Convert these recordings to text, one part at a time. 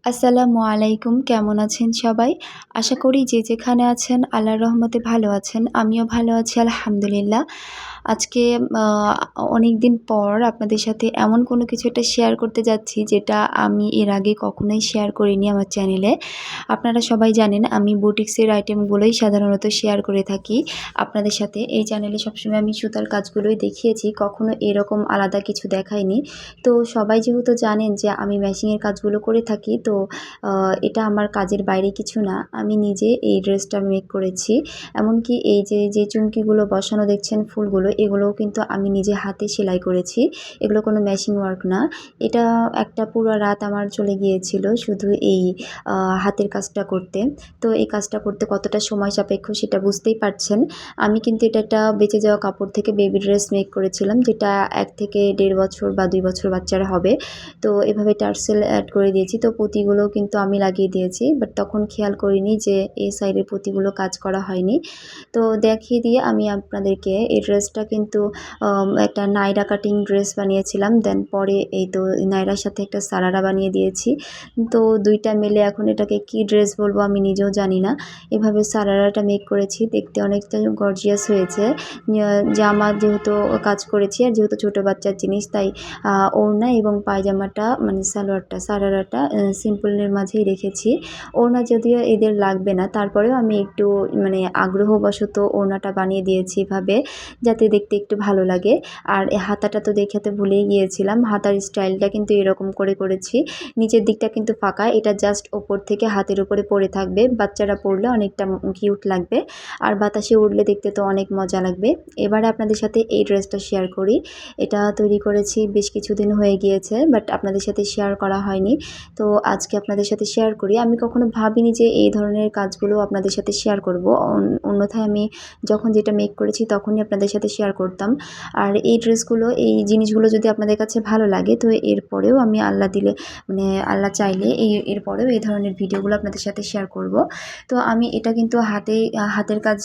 আসসালামু আলাইকুম। কেমন আছেন সবাই? আশা করি যে যেখানে আছেন আল্লাহর রহমতে ভালো আছেন। আমিও ভালো আছি আলহামদুলিল্লাহ। আজকে আ অনেকদিন পর আপনাদের সাথে এমন কোনো কিছু একটা শেয়ার করতে যাচ্ছি যেটা আমি এর আগে কখনোই শেয়ার করিনি আমার চ্যানেলে। আপনারা সবাই জানেন আমি বুটিক্সের আইটেমগুলোই সাধারণত শেয়ার করে থাকি আপনাদের সাথে। এই চ্যানেলে সবসময় আমি সুতার কাজগুলোই দেখিয়েছি, কখনো এরকম আলাদা কিছু দেখাইনি। তো সবাই যেহেতু জানেন যে আমি মেশিনের কাজগুলো করে থাকি, তো এটা আমার কাজের বাইরে কিছু না। আমি নিজে এই ড্রেসটা মেক করেছি। এমনকি এই যে চুমকিগুলো বসানো দেখছেন, ফুলগুলো, এগুলোও কিন্তু আমি নিজে হাতে সেলাই করেছি। এগুলো কোনো মেশিন ওয়ার্ক না। এটা একটা পুরো রাত আমার চলে গিয়েছিল শুধু এই হাতের কাজটা করতে। তো এই কাজটা করতে কতটা সময় সাপেক্ষ সেটা বুঝতেই পারছেন। আমি কিন্তু এটা একটা বেঁচে যাওয়া কাপড় থেকে বেবি ড্রেস মেক করেছিলাম, যেটা ১ থেকে ১.৫ বছর বা ২ বছর বাচ্চার হবে। তো এভাবে টার্সেল অ্যাড করে দিয়েছি। তো পুঁতিগুলো কিন্তু আমি লাগিয়ে দিয়েছি, বাট তখন খেয়াল করিনি যে এই সাইডের পুঁতিগুলো কাজ করা হয়নি। তো দেখিয়ে দিয়ে আমি আপনাদেরকে এই ড্রেসটা কিন্তু একটা নায়রা কাটিং ড্রেস বানিয়েছিলাম। দেন পরে এই তো নায়রার সাথে একটা সারারা বানিয়ে দিয়েছি। তো ২ টা মিলে এখন এটাকে কি ড্রেস বলবো আমি নিজেও জানি না। এভাবে সারারাটা মেক করেছি, দেখতে অনেকটা গর্জিয়াস হয়েছে। জামা যেহেতু কাজ করেছি, আর যেহেতু ছোটো বাচ্চার জিনিস, তাই ওড়না এবং পায়জামাটা মানে সালোয়ারটা সারারাটা সিম্পলের মাঝেই রেখেছি। ওড়না যদিও এদের লাগবে না, তারপরেও আমি একটু মানে আগ্রহবশত ওড়নাটা বানিয়ে দিয়েছি এভাবে, যাতে দেখতে একটু ভালো লাগে। আর হাতাটা তো দেখাতে ভুলেই গিয়েছিলাম। হাতার স্টাইলটা কিন্তু এরকম করে করেছি। নিচের দিকটা কিন্তু ফাঁকা, এটা জাস্ট ওপর থেকে হাতের উপরে পড়ে থাকবে। বাচ্চারা পরলে অনেকটা কিউট লাগবে, আর বাতাসে উড়লে দেখতে তো অনেক মজা লাগবে। এবারে আপনাদের সাথে এই ড্রেসটা শেয়ার করি। এটা তৈরি করেছি বেশ কিছুদিন হয়ে গিয়েছে, বাট আপনাদের সাথে শেয়ার করা হয়নি। তো আজকে আপনাদের সাথে শেয়ার করি। আমি কখনো ভাবিনি যে এই ধরনের কাজগুলো আপনাদের সাথে শেয়ার করব। অন্যথায় আমি যখন যেটা মেক করেছি তখনই আপনাদের সাথে শেয়ার করতাম। আর এই ড্রেসগুলো, এই জিনিসগুলো যদি আপনাদের কাছে ভালো লাগে, তো এরপরেও আমি আল্লাহ দিলে মানে আল্লাহ চাইলে এরপরেও এই ধরনের ভিডিওগুলো আপনাদের সাথে শেয়ার করব। তো আমি এটা কিন্তু হাতের কাজ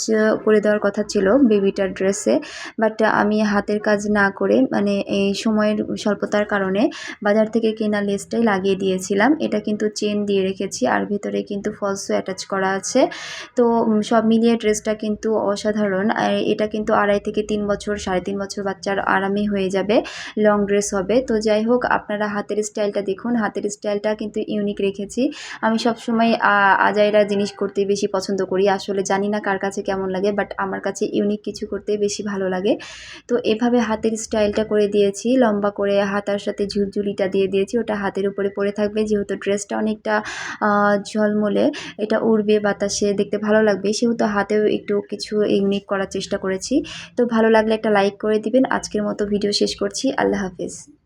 করে দেওয়ার কথা ছিল বেবিটার ড্রেসে, বাট আমি হাতের কাজ না করে মানে এই সময়ের স্বল্পতার কারণে বাজার থেকে কেনা লেসটাই লাগিয়ে দিয়েছিলাম। এটা কিন্তু চেন দিয়ে রেখেছি, আর ভিতরে কিন্তু ফলসও অ্যাটাচ করা আছে। তো সব মিলিয়ে ড্রেসটা কিন্তু অসাধারণ। আর এটা কিন্তু ২.৫ থেকে ৩ বছর, ৩.৫ বছর বাচ্চার আরামে হয়ে যাবে, লং ড্রেস হবে। তো যাই হোক, আপনারা হাতের স্টাইলটা দেখুন। হাতের স্টাইলটা কিন্তু ইউনিক রেখেছি। আমি সবসময় আজাইরা জিনিস করতে বেশি পছন্দ করি। আসলে জানি না কার কাছে কেমন লাগে, বাট আমার কাছে ইউনিক কিছু করতে বেশি ভালো লাগে। তো এভাবে হাতের স্টাইলটা করে দিয়েছি, লম্বা করে হাতার সাথে ঝুলঝুলিটা দিয়ে দিয়েছি। ওটা হাতের উপরে পরে থাকবে, যেহেতু ড্রেসটা অনেকটা ঝলমলে, এটা উড়বে বাতাসে, দেখতে ভালো লাগবে, সেহেতু হাতেও একটু কিছু ইউনিক করার চেষ্টা করেছি। তো ভালো লাগলে একটা লাইক করে দিবেন। আজকের মতো ভিডিও শেষ করছি। আল্লাহ হাফেজ।